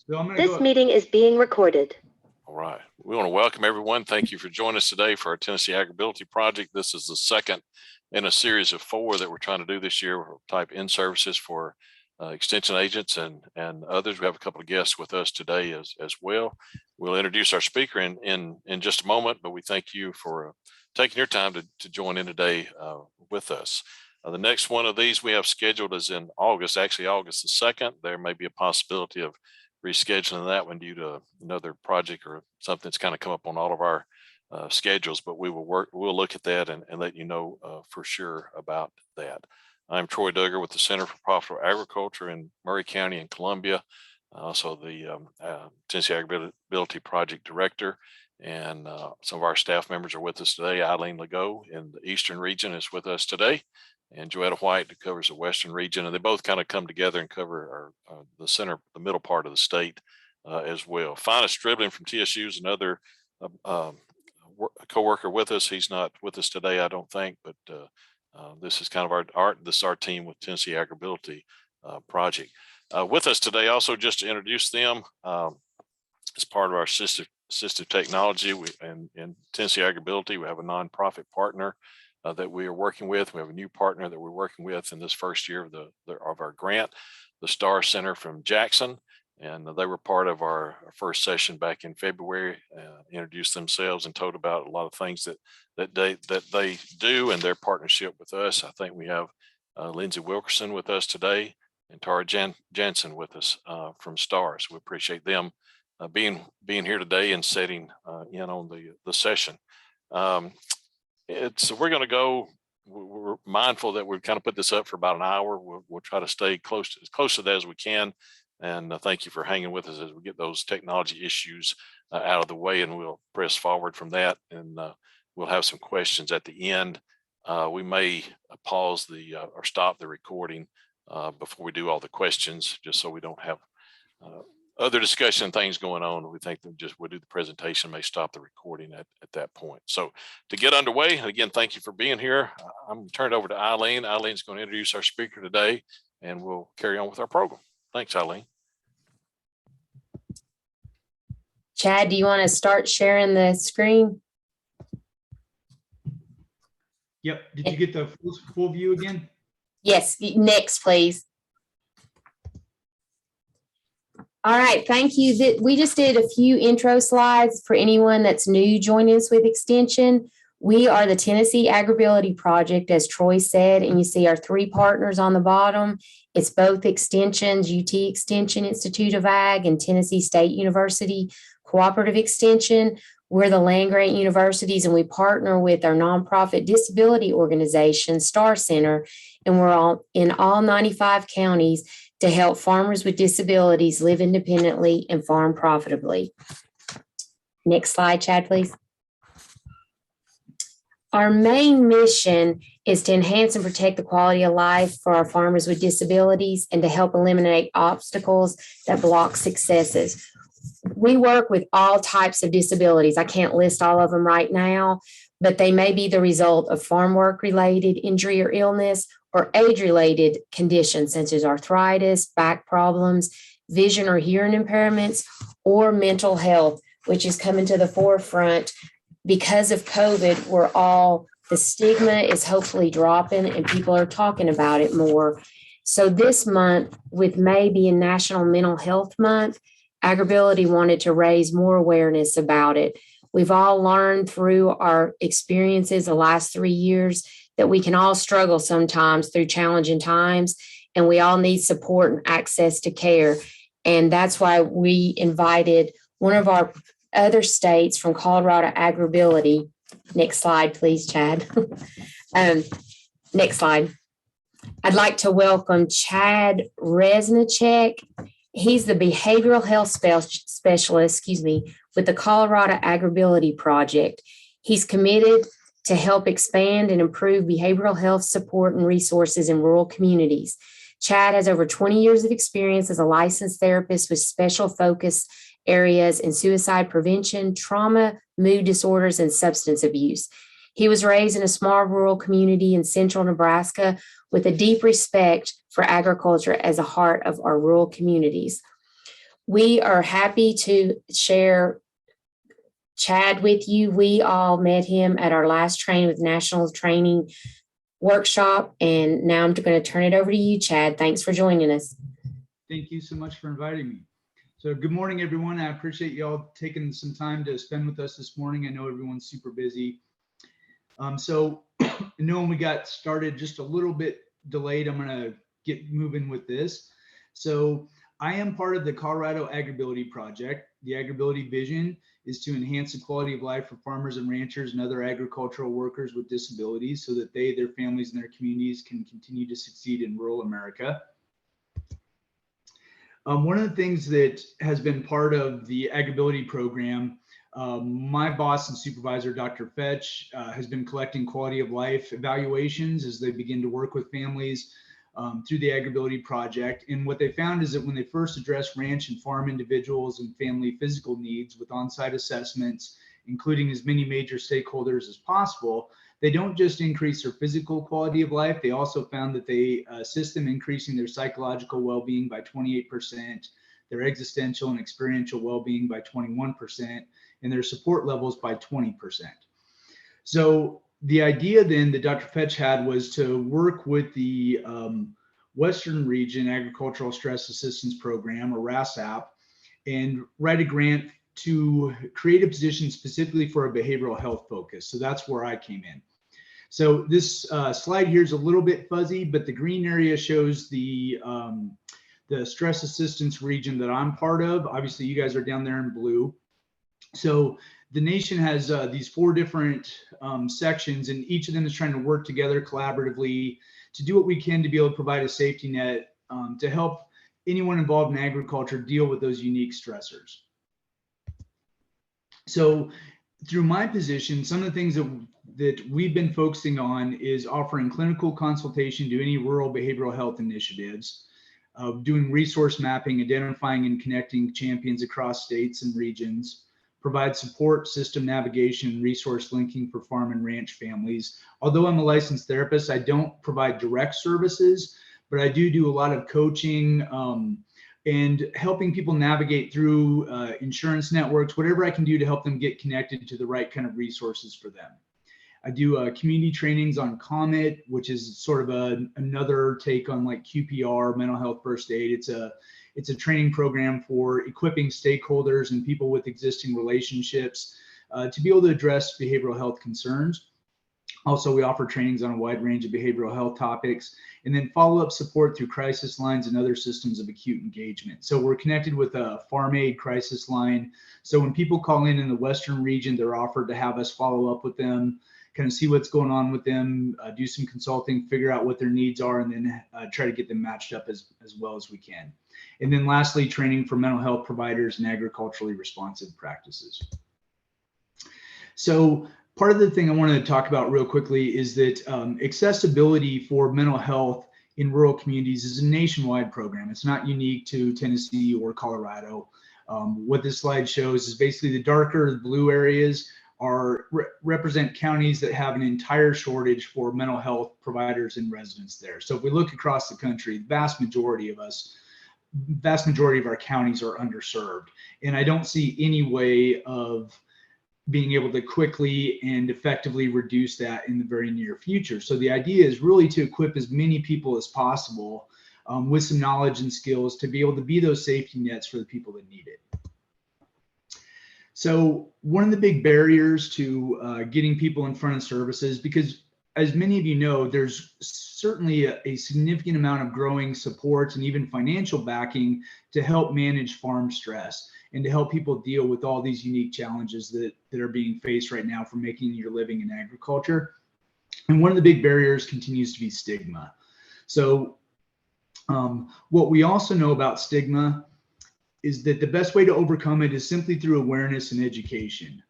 This meeting is being recorded. All right. We want to welcome everyone. Thank you for joining us today for our Tennessee AgrAbility project. This is the second in a series of 4 that we're trying to do this year. We'll type in services for extension agents and others. We have a couple of guests with us today as well. We'll introduce our speaker in just a moment, but we thank you for taking your time to join in today with us. The next one of these we have scheduled is in August, actually August the 2nd. There may be a possibility of rescheduling that one due to another project or something that's kind of come up on all of our schedules, but we'll look at that and let you know for sure about that. I'm Troy Duggar with the Center for Profitable Agriculture in Murray County in Columbia, also the Tennessee AgrAbility Project Director, and some of our staff members are with us today. Eileen Legault in the Eastern region is with us today, and Joetta White, who covers the Western region, and they both kind of come together and cover the middle part of the state as well. Finest Dribbling from TSU is another co-worker with us. He's not with us today, I don't think, but this is kind of our team with Tennessee AgrAbility project. With us today, also just to introduce them, as part of our assistive technology, in Tennessee AgrAbility, we have a nonprofit partner that we are working with. We have a new partner that we're working with in this first year of our grant, the Star Center from Jackson, and they were part of our first session back in February. Introduced themselves and told about a lot of things that they do and their partnership with us. I think we have Lindsay Wilkerson with us today and Tara Jansen with us from Stars. We appreciate them being here today and setting in on the session. We're going to go. We're mindful that we've kind of put this up for about an hour. We'll try to stay as close to that as we can. And thank you for hanging with us as we get those technology issues out of the way, and we'll press forward from that. And we'll have some questions at the end. We may pause or stop the recording before we do all the questions, just so we don't have other discussion and things going on. We think that we'll do the presentation, may stop the recording at that point. So to get underway, again, thank you for being here. I'm going to turn it over to Eileen. Eileen's going to introduce our speaker today, and we'll carry on with our program. Thanks, Eileen. Chad, do you want to start sharing the screen? Yep. Did you get the full view again? Yes. Next, please. All right, thank you. We just did a few intro slides for anyone that's new joining us with Extension. We are the Tennessee AgrAbility Project, as Troy said, and you see our 3 partners on the bottom. It's both extensions, UT Extension Institute of Ag and Tennessee State University Cooperative Extension. We're the land-grant universities, and we partner with our nonprofit disability organization, Star Center, and we're in all 95 counties to help farmers with disabilities live independently and farm profitably. Next slide, Chad, please. Our main mission is to enhance and protect the quality of life for our farmers with disabilities and to help eliminate obstacles that block successes. We work with all types of disabilities. I can't list all of them right now, but they may be the result of farm work-related injury or illness, or age-related conditions such as arthritis, back problems, vision or hearing impairments, or mental health, which is coming to the forefront because of COVID. The stigma is hopefully dropping and people are talking about it more. So this month, with May being National Mental Health Month, AgrAbility wanted to raise more awareness about it. We've all learned through our experiences the last 3 years that we can all struggle sometimes through challenging times, and we all need support and access to care. And that's why we invited one of our other states from Colorado AgrAbility. Next slide, please, Chad. Next slide. I'd like to welcome Chad Reznicek. He's the behavioral health specialist, with the Colorado AgrAbility Project. He's committed to help expand and improve behavioral health support and resources in rural communities. Chad has over 20 years of experience as a licensed therapist with special focus areas in suicide prevention, trauma, mood disorders, and substance abuse. He was raised in a small rural community in central Nebraska with a deep respect for agriculture as a heart of our rural communities. We are happy to share Chad with you. We all met him at our last Training with National Training workshop, and now I'm going to turn it over to you, Chad. Thanks for joining us. Thank you so much for inviting me. So good morning, everyone. I appreciate you all taking some time to spend with us this morning. I know everyone's super busy. So knowing we got started just a little bit delayed, I'm going to get moving with this. So I am part of the Colorado AgrAbility project. The AgrAbility vision is to enhance the quality of life for farmers and ranchers and other agricultural workers with disabilities so that they, their families, and their communities can continue to succeed in rural America. One of the things that has been part of the AgrAbility program, my boss and supervisor, Dr. Fetch, has been collecting quality of life evaluations as they begin to work with families through the AgrAbility project. And what they found is that when they first address ranch and farm individuals and family physical needs with on-site assessments, including as many major stakeholders as possible, they don't just increase their physical quality of life, they also found that they assist them increasing their psychological well-being by 28%, their existential and experiential well-being by 21%, and their support levels by 20%. So the idea then that Dr. Fetch had was to work with the Western Region Agricultural Stress Assistance Program, or RASAP, and write a grant to create a position specifically for a behavioral health focus. So that's where I came in. So this slide here is a little bit fuzzy, but the green area shows the stress assistance region that I'm part of. Obviously, you guys are down there in blue. So the nation has these 4 different sections, and each of them is trying to work together collaboratively to do what we can to be able to provide a safety net to help anyone involved in agriculture deal with those unique stressors. So through my position, some of the things that we've been focusing on is offering clinical consultation to any rural behavioral health initiatives, doing resource mapping, identifying and connecting champions across states and regions, provide support, system navigation, and resource linking for farm and ranch families. Although I'm a licensed therapist, I don't provide direct services, but I do a lot of coaching and helping people navigate through insurance networks, whatever I can do to help them get connected to the right kind of resources for them. I do community trainings on COMET, which is sort of another take on like QPR, mental health first aid. It's a training program for equipping stakeholders and people with existing relationships to be able to address behavioral health concerns. Also, we offer trainings on a wide range of behavioral health topics, and then follow-up support through crisis lines and other systems of acute engagement. So we're connected with a farm aid crisis line. So when people call in the Western region, they're offered to have us follow up with them, kind of see what's going on with them, do some consulting, figure out what their needs are, and then try to get them matched up as well as we can. And then lastly, training for mental health providers and agriculturally responsive practices. So part of the thing I wanted to talk about real quickly is that accessibility for mental health in rural communities is a nationwide program. It's not unique to Tennessee or Colorado. What this slide shows is basically the darker blue areas represent counties that have an entire shortage for mental health providers and residents there. So if we look across the country, the vast majority of our counties are underserved. And I don't see any way of being able to quickly and effectively reduce that in the very near future. So the idea is really to equip as many people as possible with some knowledge and skills to be able to be those safety nets for the people that need it. So one of the big barriers to getting people in front of services, because as many of you know, there's certainly a significant amount of growing support and even financial backing to help manage farm stress and to help people deal with all these unique challenges that are being faced right now for making your living in agriculture. And one of the big barriers continues to be stigma. So what we also know about stigma is that the best way to overcome it is simply through awareness and education.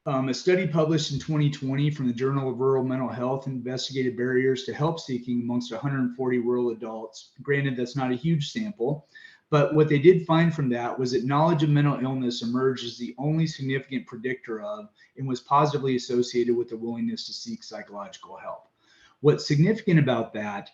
A study published in 2020 from the Journal of Rural Mental Health investigated barriers to help seeking amongst 140 rural adults. Granted, that's not a huge sample, but what they did find from that was that knowledge of mental illness emerged as the only significant predictor of and was positively associated with the willingness to seek psychological help. What's significant about that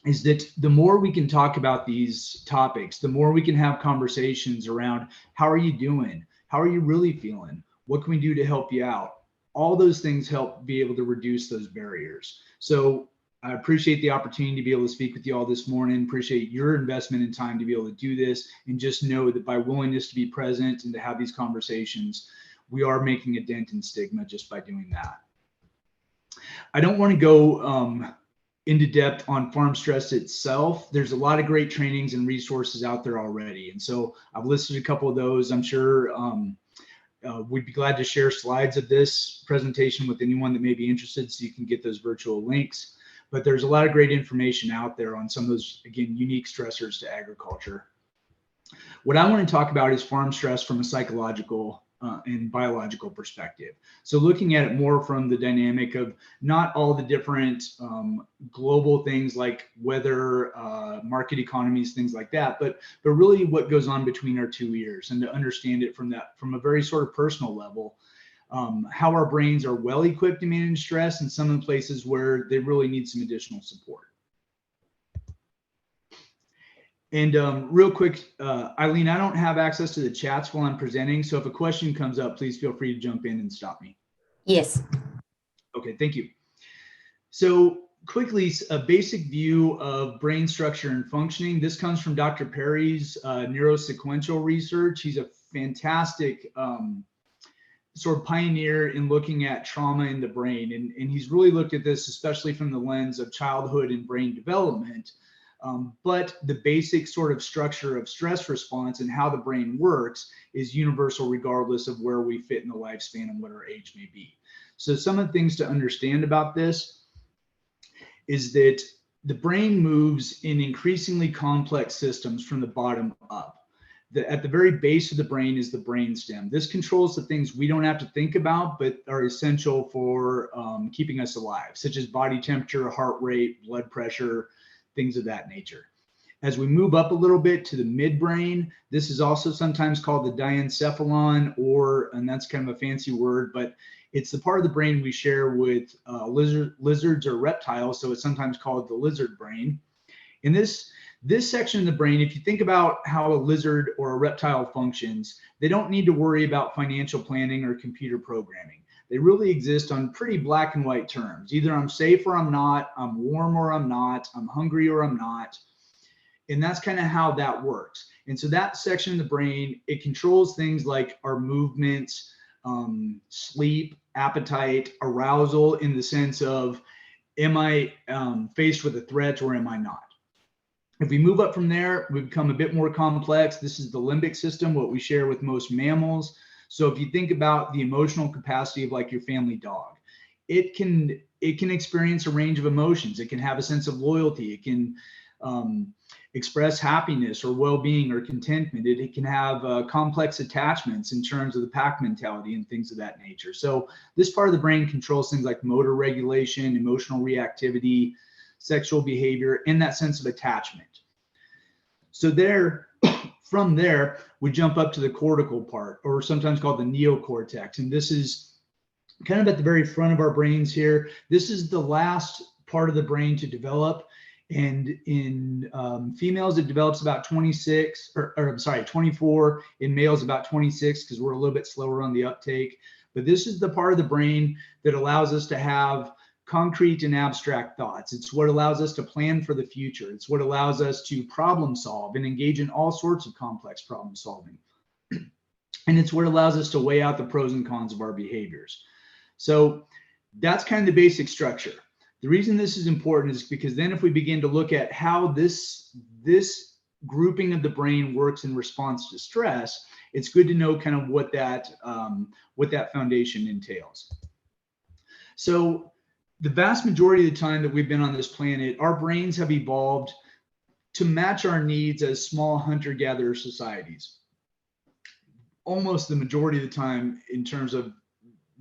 is that the more we can talk about these topics, the more we can have conversations around how are you doing? How are you really feeling? What can we do to help you out? All those things help be able to reduce those barriers. So I appreciate the opportunity to be able to speak with you all this morning. Appreciate your investment in time to be able to do this, and just know that by willingness to be present and to have these conversations, we are making a dent in stigma just by doing that. I don't want to go into depth on farm stress itself. There's a lot of great trainings and resources out there already. And so I've listed a couple of those. I'm sure we'd be glad to share slides of this presentation with anyone that may be interested, so you can get those virtual links. But there's a lot of great information out there on some of those, again, unique stressors to agriculture. What I want to talk about is farm stress from a psychological and biological perspective. So looking at it more from the dynamic of not all the different global things like weather, market economies, things like that, but really what goes on between our two ears, and to understand it from a very sort of personal level, how our brains are well equipped to manage stress, and some of the places where they really need some additional support. And real quick, Eileen, I don't have access to the chats while I'm presenting. So if a question comes up, please feel free to jump in and stop me. Yes. Okay, thank you. So quickly, a basic view of brain structure and functioning. This comes from Dr. Perry's neurosequential research. He's a fantastic sort of pioneer in looking at trauma in the brain. And he's really looked at this, especially from the lens of childhood and brain development. But the basic sort of structure of stress response and how the brain works is universal regardless of where we fit in the lifespan and what our age may be. So some of the things to understand about this is that the brain moves in increasingly complex systems from the bottom up. At the very base of the brain is the brainstem. This controls the things we don't have to think about, but are essential for keeping us alive, such as body temperature, heart rate, blood pressure, things of that nature. As we move up a little bit to the midbrain, this is also sometimes called the diencephalon, and that's kind of a fancy word, but it's the part of the brain we share with lizards or reptiles, so it's sometimes called the lizard brain. In this section of the brain, if you think about how a lizard or a reptile functions, they don't need to worry about financial planning or computer programming. They really exist on pretty black and white terms. Either I'm safe or I'm not, I'm warm or I'm not, I'm hungry or I'm not. And that's kind of how that works. And so that section of the brain, it controls things like our movements, sleep, appetite, arousal, in the sense of, am I faced with a threat or am I not? If we move up from there, we become a bit more complex. This is the limbic system, what we share with most mammals. So if you think about the emotional capacity of like your family dog, it can experience a range of emotions. It can have a sense of loyalty. It can express happiness or well-being or contentment. It can have complex attachments in terms of the pack mentality and things of that nature. So this part of the brain controls things like motor regulation, emotional reactivity, sexual behavior, and that sense of attachment. So from there, we jump up to the cortical part, or sometimes called the neocortex. And this is kind of at the very front of our brains here. This is the last part of the brain to develop. And in females, it develops about 24. In males, about 26, because we're a little bit slower on the uptake. But this is the part of the brain that allows us to have concrete and abstract thoughts. It's what allows us to plan for the future. It's what allows us to problem solve and engage in all sorts of complex problem solving. And it's what allows us to weigh out the pros and cons of our behaviors. So that's kind of the basic structure. The reason this is important is because then if we begin to look at how this grouping of the brain works in response to stress, it's good to know kind of what that foundation entails. So the vast majority of the time that we've been on this planet, our brains have evolved to match our needs as small hunter-gatherer societies. Almost the majority of the time, in terms of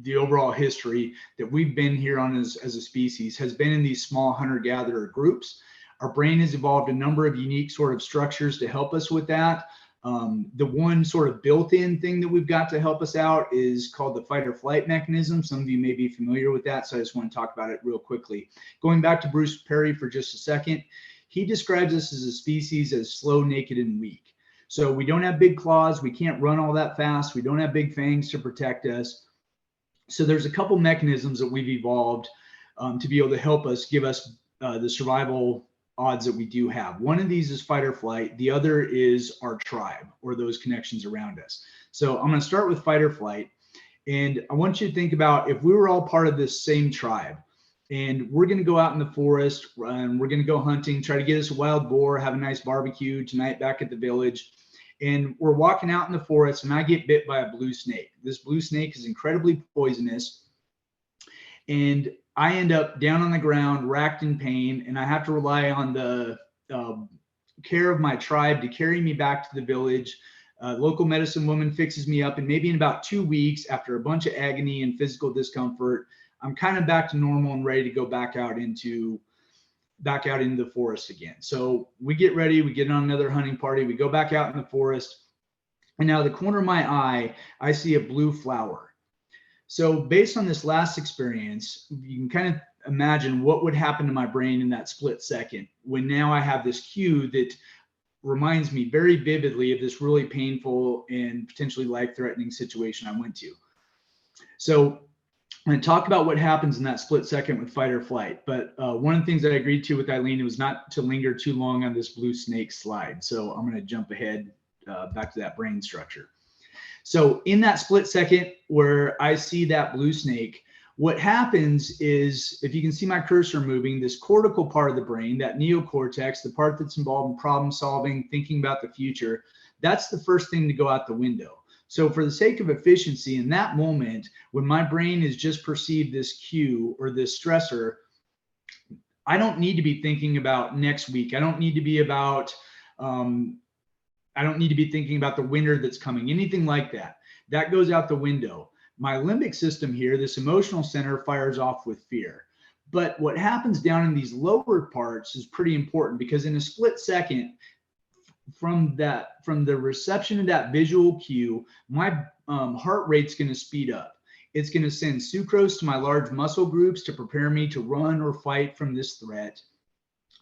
the overall history that we've been here on as a species, has been in these small hunter-gatherer groups. Our brain has evolved a number of unique sort of structures to help us with that. The one sort of built-in thing that we've got to help us out is called the fight or flight mechanism. Some of you may be familiar with that, so I just want to talk about it real quickly. Going back to Bruce Perry for just a second, He describes us as a species as slow, naked, and weak. So we don't have big claws. We can't run all that fast. We don't have big fangs to protect us. So there's a couple mechanisms that we've evolved to be able to help us, give us the survival odds that we do have. One of these is fight or flight. The other is our tribe, or those connections around us. So I'm going to start with fight or flight. And I want you to think about if we were all part of this same tribe, and we're going to go out in the forest and we're going to go hunting, try to get us a wild boar, have a nice barbecue tonight back at the village. And we're walking out in the forest and I get bit by a blue snake. This blue snake is incredibly poisonous. And I end up down on the ground, racked in pain, and I have to rely on the care of my tribe to carry me back to the village. Local medicine woman fixes me up, and maybe in about 2 weeks, after a bunch of agony and physical discomfort, I'm kind of back to normal and ready to go back out into the forest again. So we get ready, we get on another hunting party, we go back out in the forest, and now the corner of my eye, I see a blue flower. So based on this last experience, you can kind of imagine what would happen to my brain in that split second when now I have this cue that reminds me very vividly of this really painful and potentially life-threatening situation I went to. So I'm going to talk about what happens in that split second with fight or flight. But one of the things that I agreed to with Eileen was not to linger too long on this blue snake slide. So I'm going to jump ahead back to that brain structure. So in that split second where I see that blue snake, what happens is, if you can see my cursor moving, this cortical part of the brain, that neocortex, the part that's involved in problem solving, thinking about the future, that's the first thing to go out the window. So for the sake of efficiency, in that moment, when my brain has just perceived this cue or this stressor, I don't need to be thinking about next week. I don't need to be thinking about the winter that's coming, anything like that. That goes out the window. My limbic system here, this emotional center, fires off with fear. But what happens down in these lower parts is pretty important, because in a split second, from the reception of that visual cue, my heart rate's going to speed up. It's going to send sucrose to my large muscle groups to prepare me to run or fight from this threat.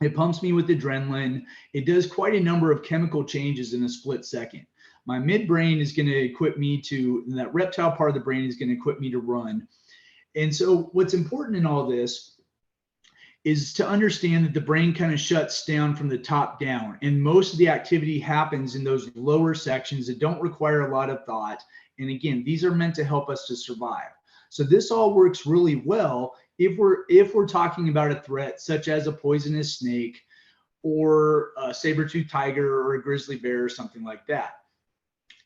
It pumps me with adrenaline. It does quite a number of chemical changes in a split second. My midbrain is going to equip me to, that reptile part of the brain is going to equip me to run. And so what's important in all this is to understand that the brain kind of shuts down from the top down. And most of the activity happens in those lower sections that don't require a lot of thought. And again, these are meant to help us to survive. So this all works really well if we're talking about a threat such as a poisonous snake or a saber-toothed tiger or a grizzly bear or something like that.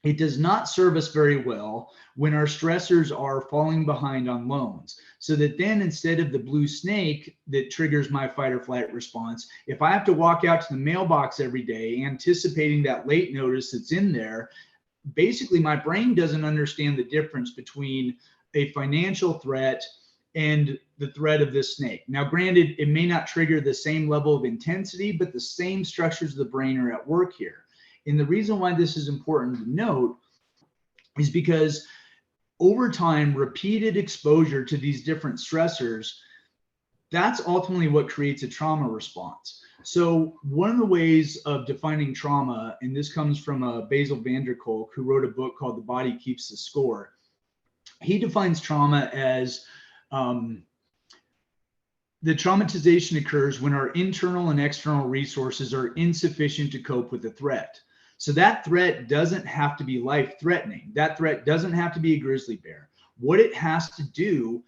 It does not serve us very well when our stressors are falling behind on loans. So that then, instead of the blue snake that triggers my fight or flight response, if I have to walk out to the mailbox every day anticipating that late notice that's in there, basically my brain doesn't understand the difference between a financial threat and the threat of this snake. Now, granted, it may not trigger the same level of intensity, but the same structures of the brain are at work here. And the reason why this is important to note is because over time, repeated exposure to these different stressors, that's ultimately what creates a trauma response. So one of the ways of defining trauma, and this comes from Basil van der Kolk, who wrote a book called The Body Keeps the Score. He defines trauma as the traumatization occurs when our internal and external resources are insufficient to cope with the threat. So that threat doesn't have to be life-threatening. That threat doesn't have to be a grizzly bear. What it has to do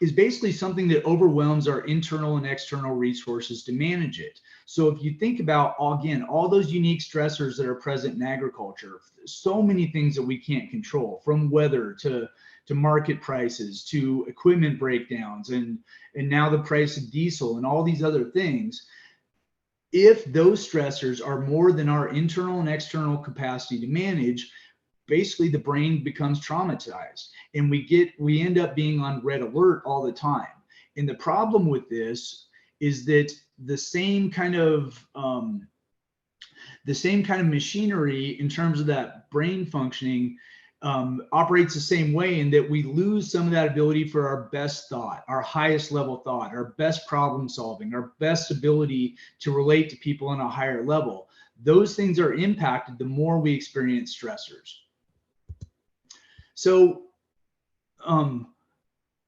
is basically something that overwhelms our internal and external resources to manage it. So if you think about, again, all those unique stressors that are present in agriculture, so many things that we can't control, from weather to market prices, to equipment breakdowns, and now the price of diesel and all these other things. If those stressors are more than our internal and external capacity to manage, basically the brain becomes traumatized, and we end up being on red alert all the time. And the problem with this is that the same kind of machinery in terms of that brain functioning operates the same way, in that we lose some of that ability for our best thought, our highest level thought, our best problem solving, our best ability to relate to people on a higher level. Those things are impacted the more we experience stressors. So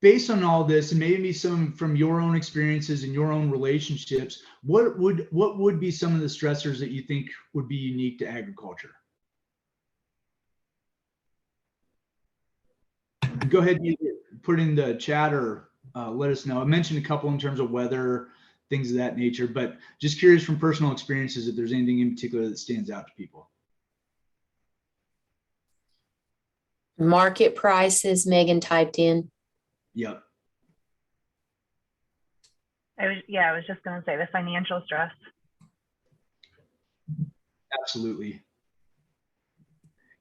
based on all this, and maybe some from your own experiences and your own relationships, what would be some of the stressors that you think would be unique to agriculture? Go ahead and either put in the chat or let us know. I mentioned a couple in terms of weather, things of that nature, but just curious from personal experiences if there's anything in particular that stands out to people. Market prices, Megan typed in. Yep. I was just going to say the financial stress. Absolutely.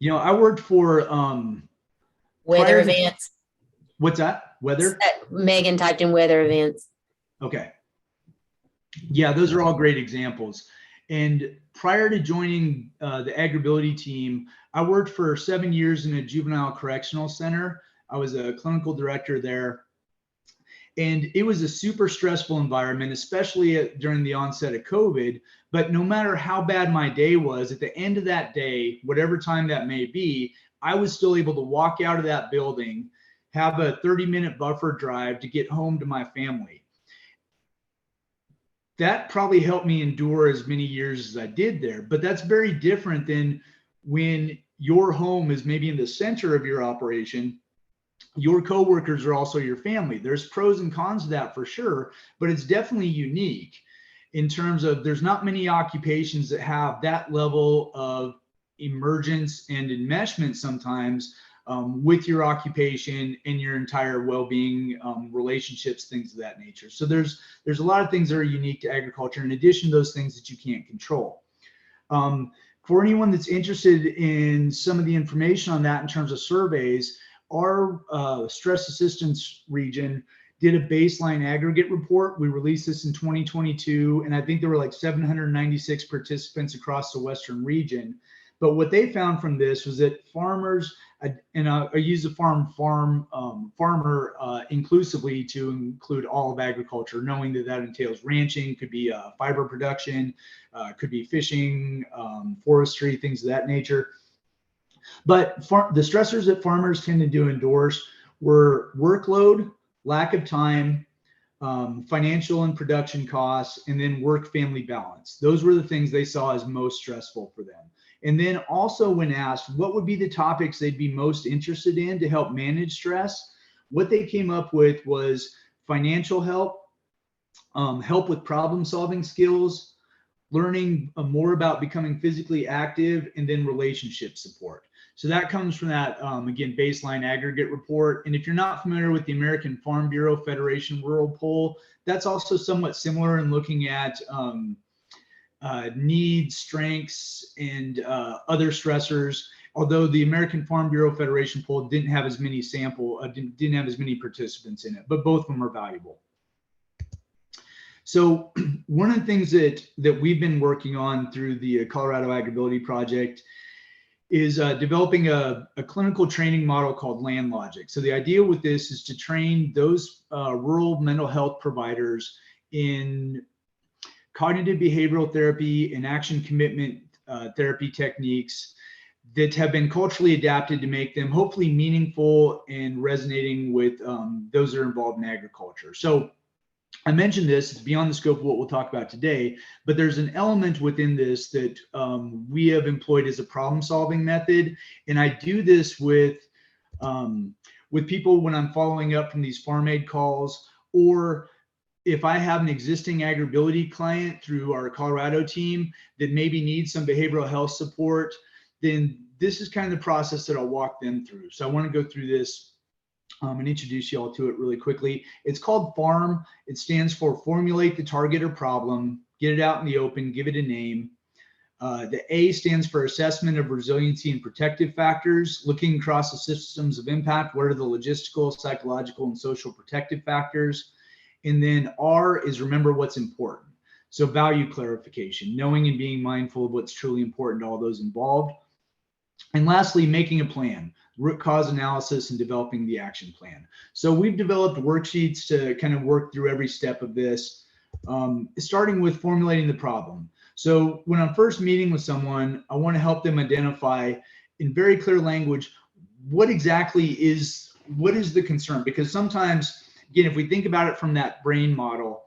You know, I worked for Weather events. What's that? Weather? Megan typed in weather events. Okay. Yeah, those are all great examples. And prior to joining the AgrAbility team, I worked for 7 years in a juvenile correctional center. I was a clinical director there. And it was a super stressful environment, especially during the onset of COVID. But no matter how bad my day was, at the end of that day, whatever time that may be, I was still able to walk out of that building, have a 30-minute buffer drive to get home to my family. That probably helped me endure as many years as I did there. But that's very different than when your home is maybe in the center of your operation. Your coworkers are also your family. There's pros and cons to that for sure, but it's definitely unique in terms of there's not many occupations that have that level of emergence and enmeshment sometimes with your occupation and your entire well-being, relationships, things of that nature. So there's a lot of things that are unique to agriculture in addition to those things that you can't control. For anyone that's interested in some of the information on that in terms of surveys, our stress assistance region did a baseline aggregate report. We released this in 2022, and I think there were like 796 participants across the Western region. But what they found from this was that farmers, and I use the farmer inclusively to include all of agriculture, knowing that that entails ranching, could be fiber production, could be fishing, forestry, things of that nature. But the stressors that farmers tended to endorse were workload, lack of time, financial and production costs, and then work-family balance. Those were the things they saw as most stressful for them. And then also when asked what would be the topics they'd be most interested in to help manage stress, what they came up with was financial help, help with problem-solving skills, learning more about becoming physically active, and then relationship support. So that comes from that, again, baseline aggregate report. And if you're not familiar with the American Farm Bureau Federation Rural Poll, that's also somewhat similar in looking at needs, strengths, and other stressors. Although the American Farm Bureau Federation poll didn't have as many didn't have as many participants in it, but both of them are valuable. So one of the things that we've been working on through the Colorado AgrAbility project is developing a clinical training model called Land Logic. So the idea with this is to train those rural mental health providers in cognitive behavioral therapy and action commitment therapy techniques that have been culturally adapted to make them hopefully meaningful and resonating with those that are involved in agriculture. So I mentioned this, it's beyond the scope of what we'll talk about today, but there's an element within this that we have employed as a problem-solving method. And I do this with people when I'm following up from these farm aid calls, or if I have an existing AgrAbility client through our Colorado team that maybe needs some behavioral health support, then this is kind of the process that I'll walk them through. So I want to go through this and introduce you all to it really quickly. It's called FARM. It stands for formulate the target or problem, get it out in the open, give it a name. The A stands for assessment of resiliency and protective factors, looking across the systems of impact. What are the logistical, psychological, and social protective factors? And then R is remember what's important. So value clarification, knowing and being mindful of what's truly important to all those involved. And lastly, making a plan, root cause analysis, and developing the action plan. So we've developed worksheets to kind of work through every step of this, starting with formulating the problem. So when I'm first meeting with someone, I want to help them identify in very clear language, what exactly is the concern? Because sometimes, again, if we think about it from that brain model,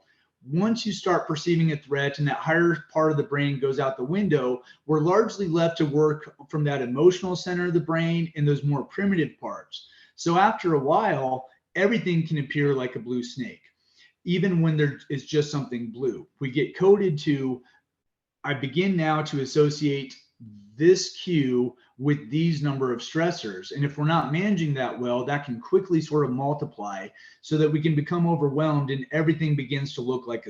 once you start perceiving a threat and that higher part of the brain goes out the window, we're largely left to work from that emotional center of the brain and those more primitive parts. So after a while, everything can appear like a blue snake, even when there is just something blue. We get coded to, I begin now to associate this cue with these number of stressors. And if we're not managing that well, that can quickly sort of multiply so that we can become overwhelmed and everything begins to look like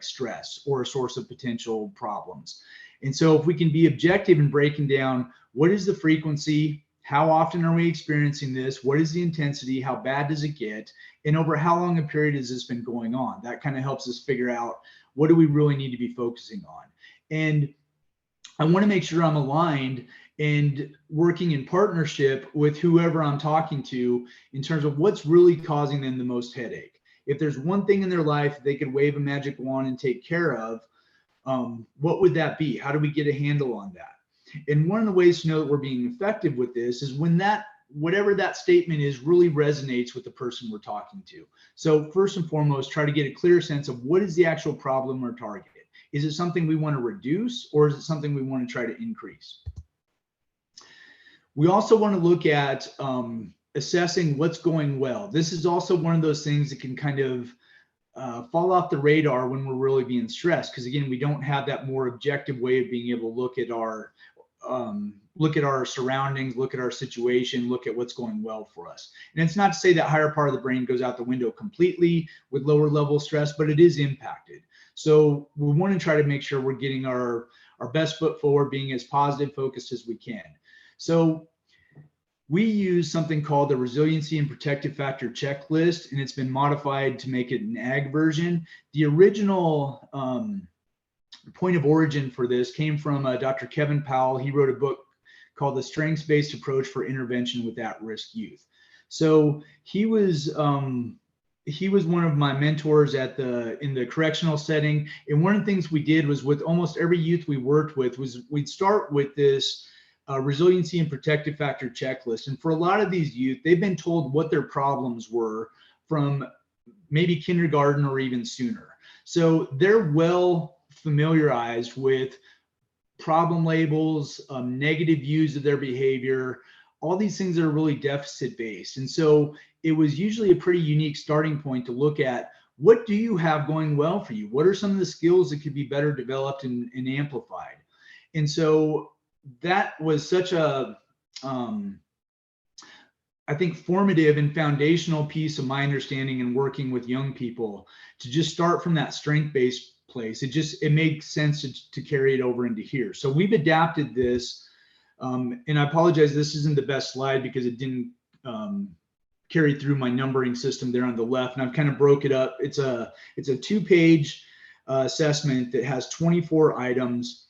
stress or a source of potential problems. And so if we can be objective in breaking down, what is the frequency? How often are we experiencing this? What is the intensity? How bad does it get? And over how long a period has this been going on? That kind of helps us figure out, what do we really need to be focusing on? And I want to make sure I'm aligned and working in partnership with whoever I'm talking to in terms of what's really causing them the most headache. If there's one thing in their life they could wave a magic wand and take care of, what would that be? How do we get a handle on that? And one of the ways to know that we're being effective with this is when whatever that statement is really resonates with the person we're talking to. So first and foremost, try to get a clear sense of what is the actual problem or target. Is it something we want to reduce, or is it something we want to try to increase? We also want to look at assessing what's going well. This is also one of those things that can kind of fall off the radar when we're really being stressed, because again, we don't have that more objective way of being able to look at our surroundings, look at our situation, look at what's going well for us. And it's not to say that higher part of the brain goes out the window completely with lower level stress, but it is impacted. So we want to try to make sure we're getting our best foot forward, being as positive focused as we can. So we use something called the Resiliency and Protective Factor Checklist, and it's been modified to make it an AG version. The original point of origin for this came from Dr. Kevin Powell. He wrote a book called The Strengths-Based Approach for Intervention with At-Risk Youth. So he was one of my mentors in the correctional setting. And one of the things we did was with almost every youth we worked with was we'd start with this resiliency and protective factor checklist. And for a lot of these youth, they've been told what their problems were from maybe kindergarten or even sooner. So they're well familiarized with problem labels, negative views of their behavior, all these things that are really deficit based. And so it was usually a pretty unique starting point to look at, what do you have going well for you? What are some of the skills that could be better developed and amplified? And so that was such a, I think, formative and foundational piece of my understanding and working with young people to just start from that strength-based place. It makes sense to carry it over into here. So we've adapted this, and I apologize, this isn't the best slide because it didn't carry through my numbering system there on the left, and I've kind of broke it up. It's a 2-page assessment that has 24 items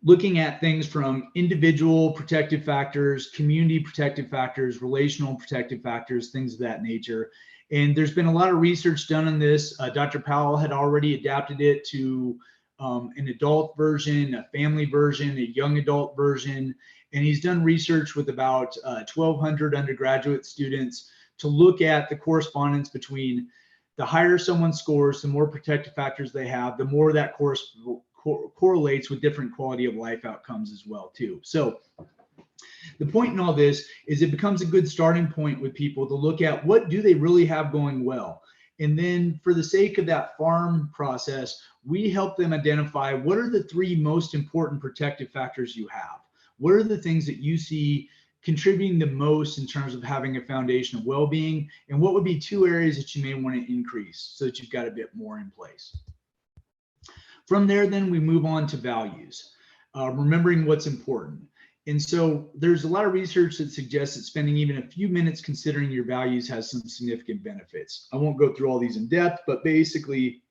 looking at things from individual protective factors, community protective factors, relational protective factors, things of that nature. And there's been a lot of research done on this. Dr. Powell had already adapted it to an adult version, a family version, a young adult version. And he's done research with about 1,200 undergraduate students to look at the correspondence between the higher someone scores, the more protective factors they have, the more that correlates with different quality of life outcomes as well too. So the point in all this is it becomes a good starting point with people to look at what do they really have going well. And then for the sake of that farm process, we help them identify what are the 3 most important protective factors you have. What are the things that you see contributing the most in terms of having a foundation of well-being, and what would be 2 areas that you may want to increase so that you've got a bit more in place. From there, then we move on to values, remembering what's important. And so there's a lot of research that suggests that spending even a few minutes considering your values has some significant benefits. I won't go through all these in depth, but basically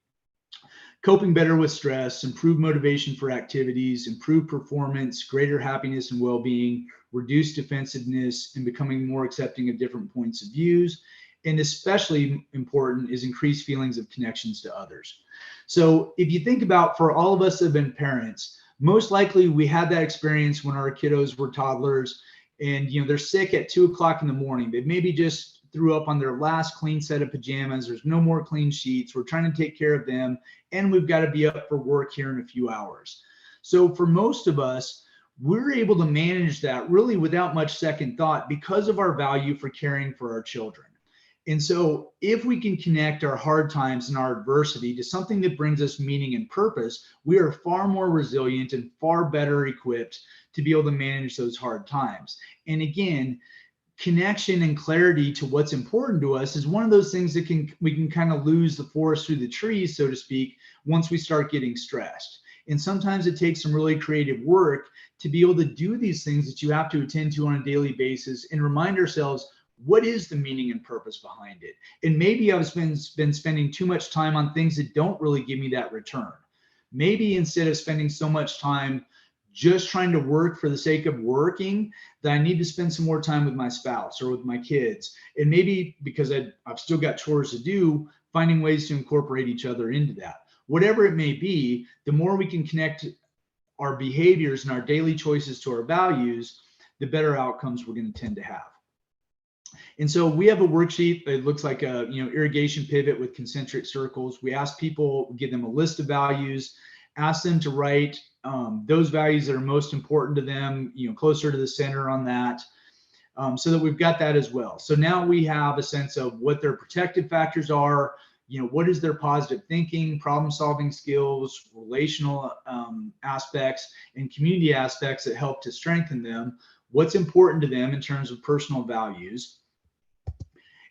coping better with stress, improve motivation for activities, improve performance, greater happiness and well-being, reduce defensiveness, and becoming more accepting of different points of views. And especially important is increased feelings of connections to others. So if you think about, for all of us that have been parents, most likely we had that experience when our kiddos were toddlers and they're sick at 2 o'clock in the morning. They maybe just threw up on their last clean set of pajamas. There's no more clean sheets. We're trying to take care of them, and we've got to be up for work here in a few hours. So for most of us, we're able to manage that really without much second thought because of our value for caring for our children. And so if we can connect our hard times and our adversity to something that brings us meaning and purpose, we are far more resilient and far better equipped to be able to manage those hard times. And again, connection and clarity to what's important to us is one of those things that we can kind of lose the forest through the trees, so to speak, once we start getting stressed. And sometimes it takes some really creative work to be able to do these things that you have to attend to on a daily basis and remind ourselves, what is the meaning and purpose behind it? And maybe I've been spending too much time on things that don't really give me that return. Maybe instead of spending so much time just trying to work for the sake of working, that I need to spend some more time with my spouse or with my kids. And maybe because I've still got chores to do, finding ways to incorporate each other into that. Whatever it may be, the more we can connect our behaviors and our daily choices to our values, the better outcomes we're going to tend to have. And so we have a worksheet that looks like a irrigation pivot with concentric circles. We ask people, give them a list of values, ask them to write those values that are most important to them, closer to the center on that, so that we've got that as well. So now we have a sense of what their protective factors are, what is their positive thinking, problem solving skills, relational aspects, and community aspects that help to strengthen them, what's important to them in terms of personal values.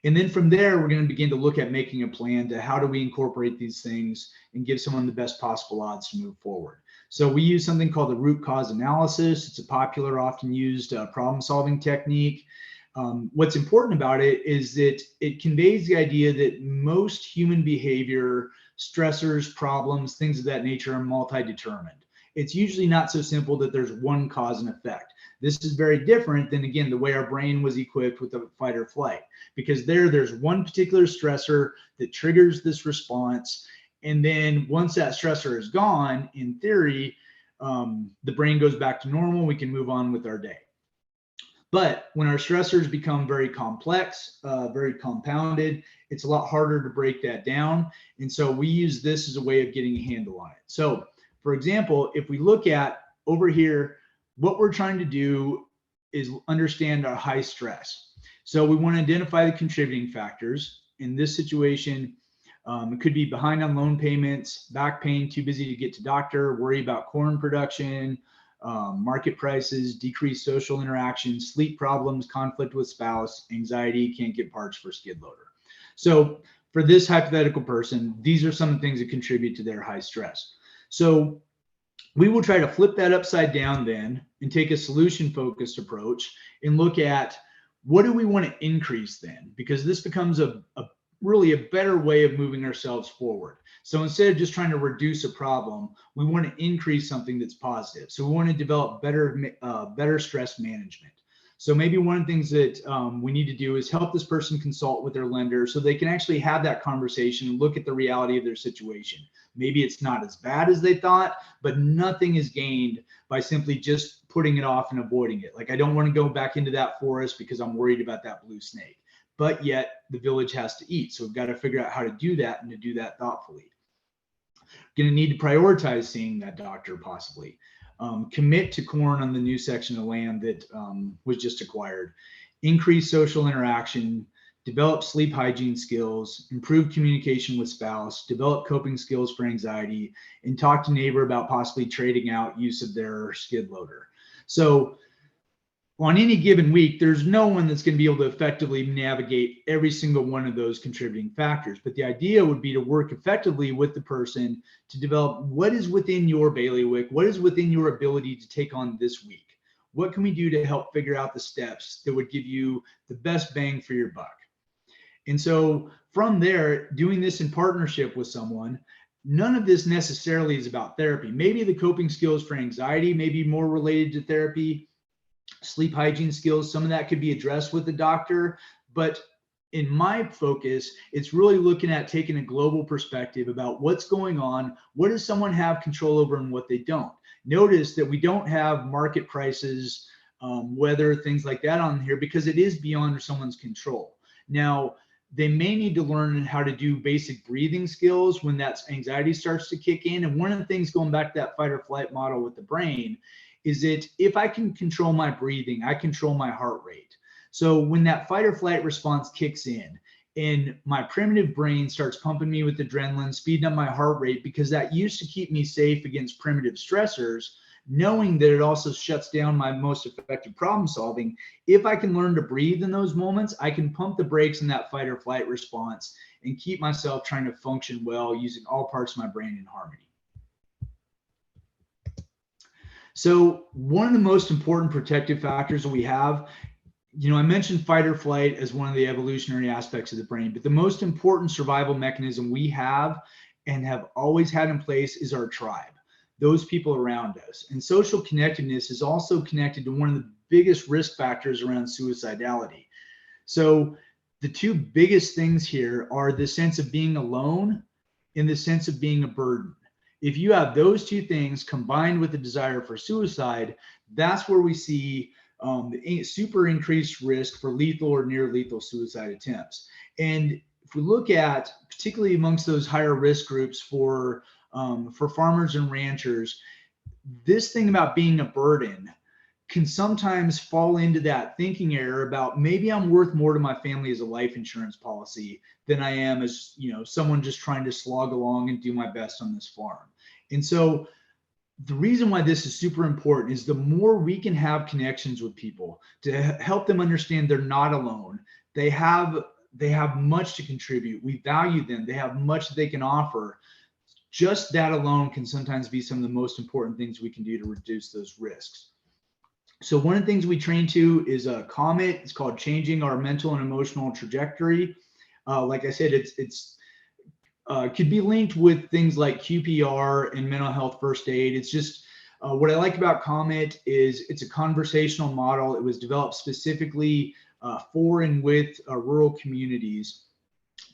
And then from there, we're going to begin to look at making a plan to how do we incorporate these things and give someone the best possible odds to move forward. So we use something called the root cause analysis. It's a popular, often used problem solving technique. What's important about it is that it conveys the idea that most human behavior, stressors, problems, things of that nature are multi-determined. It's usually not so simple that there's one cause and effect. This is very different than, again, the way our brain was equipped with the fight or flight, because there's one particular stressor that triggers this response. And then once that stressor is gone, in theory, the brain goes back to normal. We can move on with our day. But when our stressors become very complex, very compounded, it's a lot harder to break that down. And so we use this as a way of getting a handle on it. So for example, if we look at over here, what we're trying to do is understand our high stress. So we want to identify the contributing factors. In this situation, it could be behind on loan payments, back pain, too busy to get to doctor, worry about corn production, market prices, decreased social interaction, sleep problems, conflict with spouse, anxiety, can't get parts for skid loader. So for this hypothetical person, these are some of the things that contribute to their high stress. So we will try to flip that upside down then and take a solution-focused approach and look at what do we want to increase then, because this becomes really a better way of moving ourselves forward. So instead of just trying to reduce a problem, we want to increase something that's positive. So we want to develop better stress management. So maybe one of the things that we need to do is help this person consult with their lender so they can actually have that conversation and look at the reality of their situation. Maybe it's not as bad as they thought, but nothing is gained by simply just putting it off and avoiding it. Like, I don't want to go back into that forest because I'm worried about that blue snake. But yet the village has to eat. So we've got to figure out how to do that and to do that thoughtfully. Going to need to prioritize seeing that doctor possibly. Commit to corn on the new section of land that was just acquired. Increase social interaction. Develop sleep hygiene skills. Improve communication with spouse. Develop coping skills for anxiety. And talk to neighbor about possibly trading out use of their skid loader. So on any given week, there's no one that's going to be able to effectively navigate every single one of those contributing factors. But the idea would be to work effectively with the person to develop what is within your bailiwick, what is within your ability to take on this week. What can we do to help figure out the steps that would give you the best bang for your buck? And so from there, doing this in partnership with someone, none of this necessarily is about therapy. Maybe the coping skills for anxiety may be more related to therapy, sleep hygiene skills, some of that could be addressed with the doctor. But in my focus, it's really looking at taking a global perspective about what's going on, what does someone have control over and what they don't. Notice that we don't have market prices, weather, things like that on here, because it is beyond someone's control. Now, they may need to learn how to do basic breathing skills when that anxiety starts to kick in. And one of the things, going back to that fight or flight model with the brain, is that if I can control my breathing, I control my heart rate. So when that fight or flight response kicks in and my primitive brain starts pumping me with adrenaline, speeding up my heart rate, because that used to keep me safe against primitive stressors, knowing that it also shuts down my most effective problem solving. If I can learn to breathe in those moments, I can pump the brakes in that fight or flight response and keep myself trying to function well using all parts of my brain in harmony. So one of the most important protective factors that we have, I mentioned fight or flight as one of the evolutionary aspects of the brain, but the most important survival mechanism we have and have always had in place is our tribe, those people around us. And social connectedness is also connected to one of the biggest risk factors around suicidality. So the two biggest things here are the sense of being alone and the sense of being a burden. If you have those two things combined with the desire for suicide, that's where we see the super increased risk for lethal or near lethal suicide attempts. And if we look at, particularly amongst those higher risk groups for farmers and ranchers, this thing about being a burden can sometimes fall into that thinking error about maybe I'm worth more to my family as a life insurance policy than I am as, someone just trying to slog along and do my best on this farm. And so the reason why this is super important is the more we can have connections with people to help them understand they're not alone. They have much to contribute. We value them. They have much that they can offer. Just that alone can sometimes be some of the most important things we can do to reduce those risks. So one of the things we train to is a COMET. It's called Changing Our Mental and Emotional Trajectory. Like I said, it's could be linked with things like QPR and mental health first aid. It's just what I like about COMET is it's a conversational model. It was developed specifically for and with rural communities.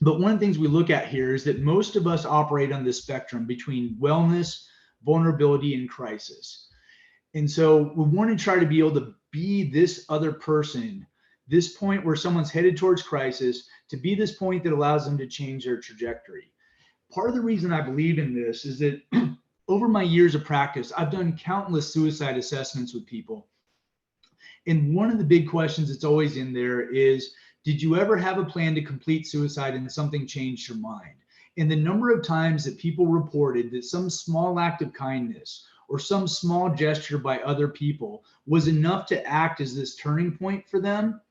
But one of the things we look at here is that most of us operate on this spectrum between wellness, vulnerability, and crisis. And so we want to try to be able to be this other person, this point where someone's headed towards crisis, to be this point that allows them to change their trajectory. Part of the reason I believe in this is that over my years of practice, I've done countless suicide assessments with people. And one of the big questions that's always in there is, did you ever have a plan to complete suicide and something changed your mind? And the number of times that people reported that some small act of kindness or some small gesture by other people was enough to act as this turning point for them,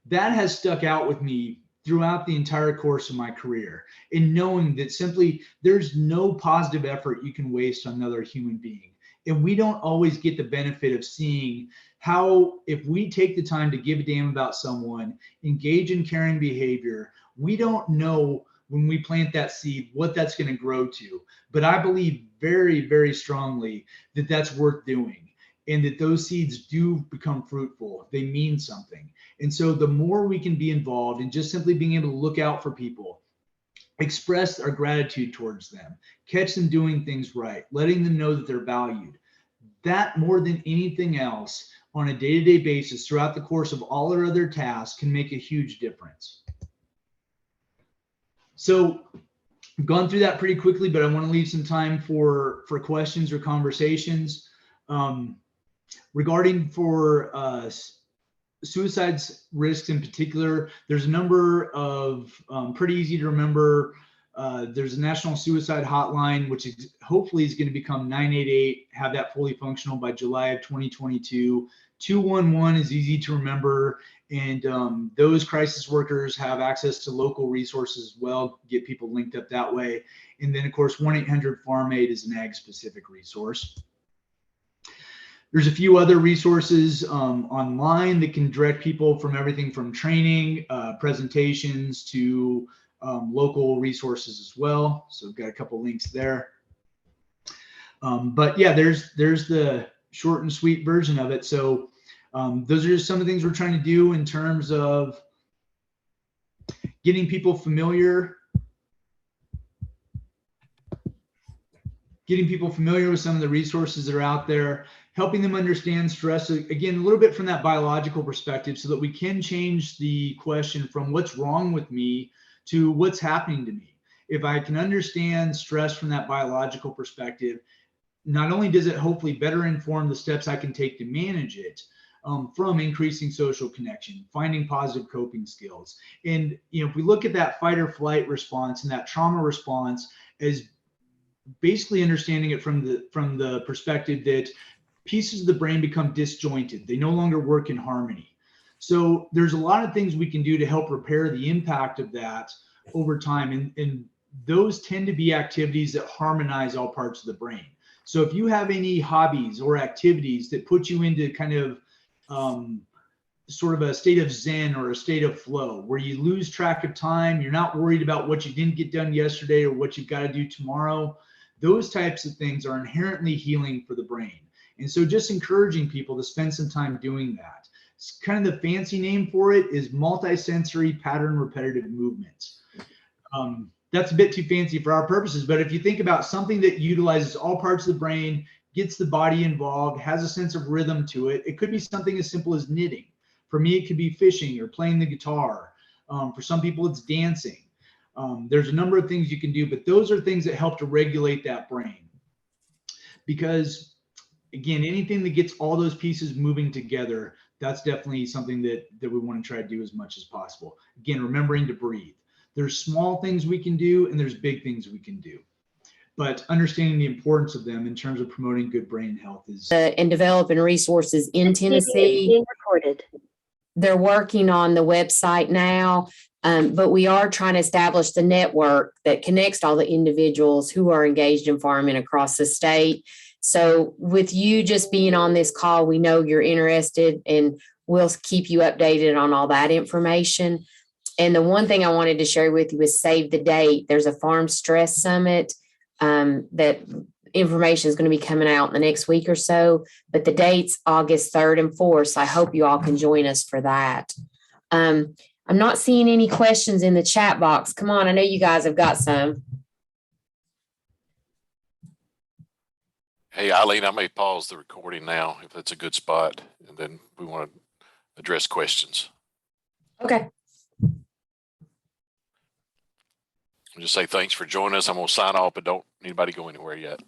that has stuck out with me throughout the entire course of my career, in knowing that simply there's no positive effort you can waste on another human being. And we don't always get the benefit of seeing how, if we take the time to give a damn about someone, engage in caring behavior, we don't know when we plant that seed what that's going to grow to. But I believe very, very strongly that that's worth doing, and that those seeds do become fruitful. They mean something. And so the more we can be involved in just simply being able to look out for people, express our gratitude towards them, catch them doing things right, letting them know that they're valued, that more than anything else on a day-to-day basis throughout the course of all our other tasks can make a huge difference. So I've gone through that pretty quickly, but I want to leave some time for questions or conversations. Regarding for suicides risks in particular, there's a number of pretty easy to remember. There's a national suicide hotline, which hopefully is going to become 988, have that fully functional by July of 2022. 211 is easy to remember, and those crisis workers have access to local resources as well, get people linked up that way. And then of course, 1-800-FARM-AID is an ag specific resource. There's a few other resources online that can direct people from everything from training, presentations to local resources as well. So we've got a couple links there. But yeah, there's the short and sweet version of it. So those are just some of the things we're trying to do in terms of getting people familiar with some of the resources that are out there, helping them understand stress, again, a little bit from that biological perspective, so that we can change the question from what's wrong with me to what's happening to me. If I can understand stress from that biological perspective, not only does it hopefully better inform the steps I can take to manage it, from increasing social connection, finding positive coping skills. And if we look at that fight or flight response and that trauma response as basically understanding it from the perspective that pieces of the brain become disjointed, they no longer work in harmony. So there's a lot of things we can do to help repair the impact of that over time, and those tend to be activities that harmonize all parts of the brain. So if you have any hobbies or activities that put you into kind of sort of a state of zen or a state of flow, where you lose track of time, you're not worried about what you didn't get done yesterday or what you've got to do tomorrow, those types of things are inherently healing for the brain. And so just encouraging people to spend some time doing that. It's kind of the fancy name for it is multisensory pattern repetitive movements. That's a bit too fancy for our purposes, but if you think about something that utilizes all parts of the brain, gets the body involved, has a sense of rhythm to it, it could be something as simple as knitting. For me, it could be fishing or playing the guitar. For some people, it's dancing. There's a number of things you can do, but those are things that help to regulate that brain. Because again, anything that gets all those pieces moving together, that's definitely something that we want to try to do as much as possible. Again, remembering to breathe. There's small things we can do and there's big things we can do. But understanding the importance of them in terms of promoting good brain health is... And developing resources in This meeting is Tennessee. being recorded. They're working on the website now, but we are trying to establish the network that connects all the individuals who are engaged in farming across the state. So with you just being on this call, we know you're interested and we'll keep you updated on all that information. And the one thing I wanted to share with you is save the date. There's a farm stress summit that information is going to be coming out in the next week or so, but the date's August 3rd and 4th. So I hope you all can join us for that. I'm not seeing any questions in the chat box. Come on, I know you guys have got some. Hey, Eileen, I may pause the recording now if that's a good spot, and then we want to address questions. Okay. I'll just say thanks for joining us. I'm going to sign off, but don't anybody go anywhere yet.